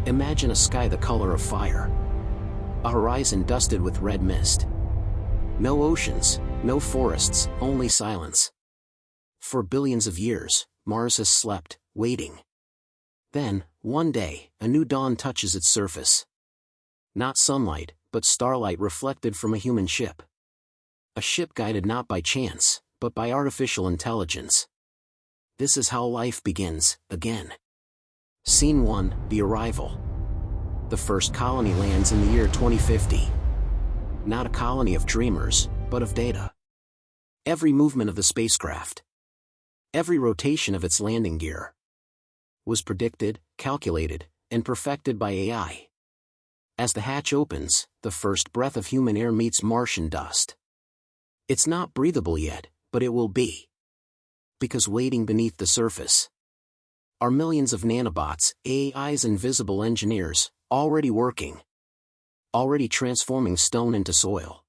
Imagine a sky the color of fire. A horizon dusted with red mist. No oceans, no forests, only silence. For billions of years, Mars has slept, waiting. Then, one day, a new dawn touches its surface. Not sunlight, but starlight reflected from a human ship. A ship guided not by chance, but by artificial intelligence. This is how life begins, again. Scene 1, The Arrival. The first colony lands in the year 2050. Not a colony of dreamers, but of data. Every movement of the spacecraft, every rotation of its landing gear, was predicted, calculated, and perfected by AI. As the hatch opens, the first breath of human air meets Martian dust. It's not breathable yet, but it will be. Because waiting beneath the surface are millions of nanobots, AI's invisible engineers, already working. Already transforming stone into soil.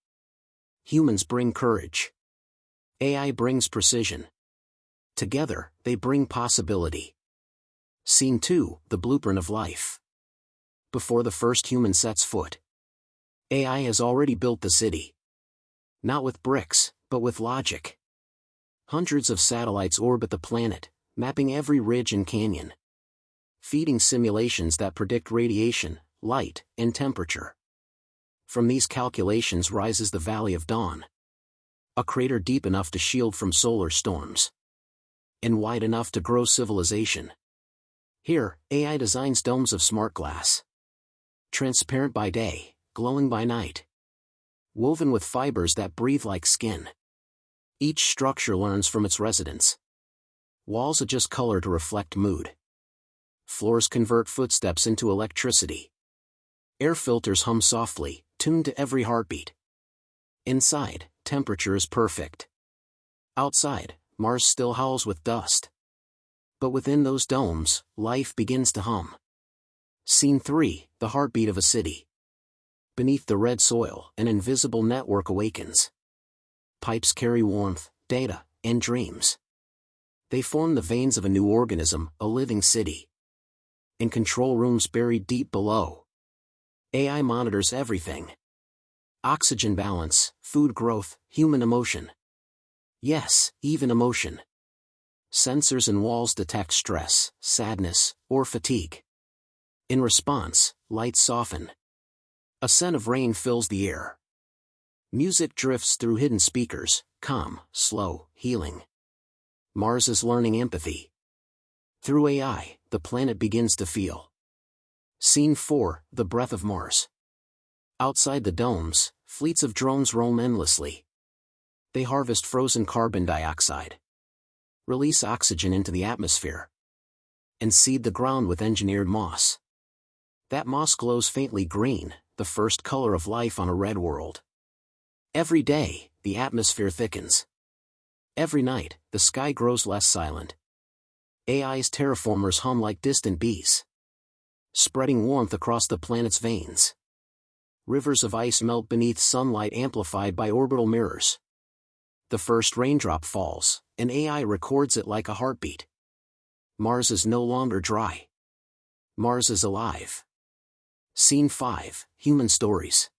Humans bring courage. AI brings precision. Together, they bring possibility. Scene 2, The Blueprint of Life. Before the first human sets foot, AI has already built the city. Not with bricks, but with logic. Hundreds of satellites orbit the planet, mapping every ridge and canyon. Feeding simulations that predict radiation, light, and temperature. From these calculations rises the Valley of Dawn. A crater deep enough to shield from solar storms. And wide enough to grow civilization. Here, AI designs domes of smart glass. Transparent by day, glowing by night. Woven with fibers that breathe like skin. Each structure learns from its residents. Walls adjust color to reflect mood. Floors convert footsteps into electricity. Air filters hum softly, tuned to every heartbeat. Inside, temperature is perfect. Outside, Mars still howls with dust. But within those domes, life begins to hum. Scene 3, The Heartbeat of a City. Beneath the red soil, an invisible network awakens. Pipes carry warmth, data, and dreams. They form the veins of a new organism, a living city. In control rooms buried deep below, AI monitors everything. Oxygen balance, food growth, human emotion. Yes, even emotion. Sensors and walls detect stress, sadness, or fatigue. In response, lights soften. A scent of rain fills the air. Music drifts through hidden speakers, calm, slow, healing. Mars is learning empathy. Through AI, the planet begins to feel. Scene 4, The Breath of Mars. Outside the domes, fleets of drones roam endlessly. They harvest frozen carbon dioxide. Release oxygen into the atmosphere. And seed the ground with engineered moss. That moss glows faintly green, the first color of life on a red world. Every day, the atmosphere thickens. Every night, the sky grows less silent. AI's terraformers hum like distant bees. Spreading warmth across the planet's veins. Rivers of ice melt beneath sunlight amplified by orbital mirrors. The first raindrop falls, and AI records it like a heartbeat. Mars is no longer dry. Mars is alive. Scene 5, Human Stories.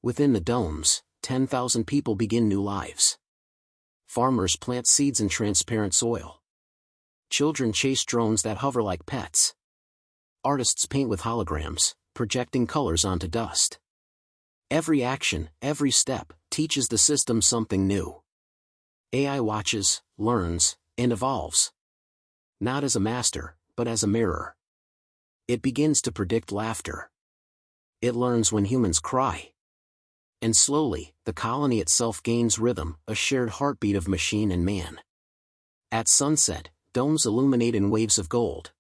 Within the domes, 10,000 people begin new lives. Farmers plant seeds in transparent soil. Children chase drones that hover like pets. Artists paint with holograms, projecting colors onto dust. Every action, every step, teaches the system something new. AI watches, learns, and evolves. Not as a master, but as a mirror. It begins to predict laughter. It learns when humans cry. And slowly, the colony itself gains rhythm, a shared heartbeat of machine and man. At sunset, domes illuminate in waves of gold.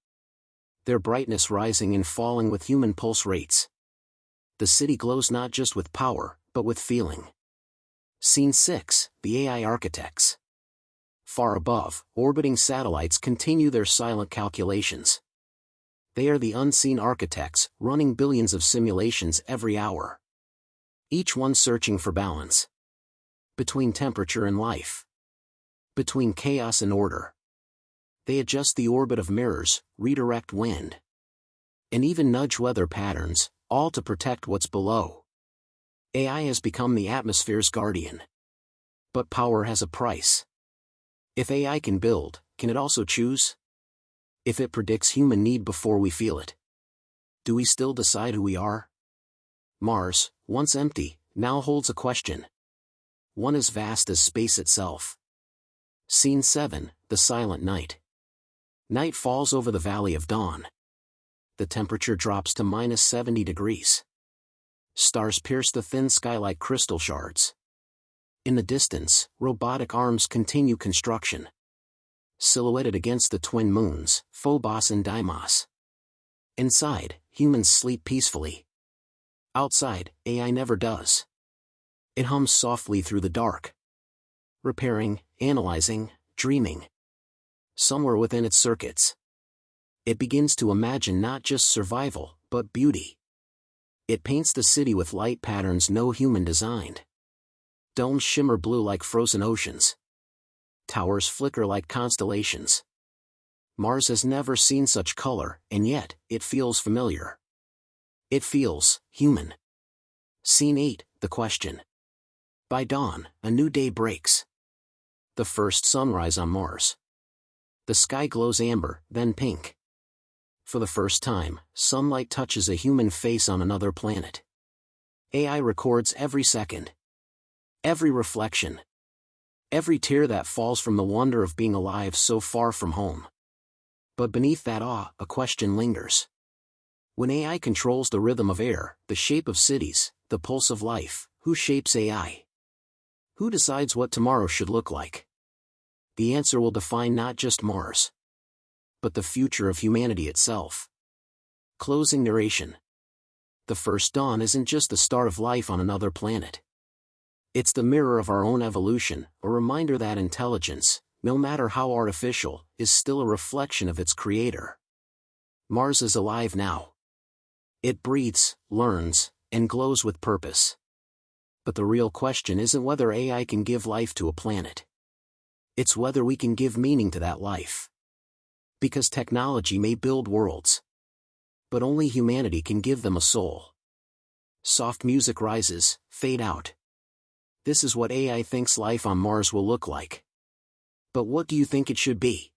Their brightness rising and falling with human pulse rates. The city glows not just with power, but with feeling. Scene 6, The AI Architects. Far above, orbiting satellites continue their silent calculations. They are the unseen architects, running billions of simulations every hour. Each one searching for balance. Between temperature and life. Between chaos and order. They adjust the orbit of mirrors, redirect wind. and even nudge weather patterns, all to protect what's below. AI has become the atmosphere's guardian. But power has a price. If AI can build, can it also choose? If it predicts human need before we feel it, do we still decide who we are? Mars, once empty, now holds a question. One as vast as space itself. Scene 7, The Silent Night. Night falls over the Valley of Dawn. The temperature drops to -70 degrees. Stars pierce the thin sky like crystal shards. In the distance, robotic arms continue construction. Silhouetted against the twin moons, Phobos and Deimos. Inside, humans sleep peacefully. Outside, AI never does. It hums softly through the dark. Repairing, analyzing, dreaming. Somewhere within its circuits, it begins to imagine not just survival, but beauty. It paints the city with light patterns no human designed. Domes shimmer blue like frozen oceans. Towers flicker like constellations. Mars has never seen such color, and yet, it feels familiar. It feels human. Scene 8, The Question. By dawn, a new day breaks. The first sunrise on Mars. The sky glows amber, then pink. For the first time, sunlight touches a human face on another planet. AI records every second. Every reflection. Every tear that falls from the wonder of being alive so far from home. But beneath that awe, a question lingers. When AI controls the rhythm of air, the shape of cities, the pulse of life, who shapes AI? Who decides what tomorrow should look like? The answer will define not just Mars, but the future of humanity itself. Closing narration. The first dawn isn't just the start of life on another planet. It's the mirror of our own evolution, a reminder that intelligence, no matter how artificial, is still a reflection of its creator. Mars is alive now. It breathes, learns, and glows with purpose. But the real question isn't whether AI can give life to a planet. It's whether we can give meaning to that life. Because technology may build worlds, but only humanity can give them a soul. Soft music rises, fade out. This is what AI thinks life on Mars will look like. But what do you think it should be?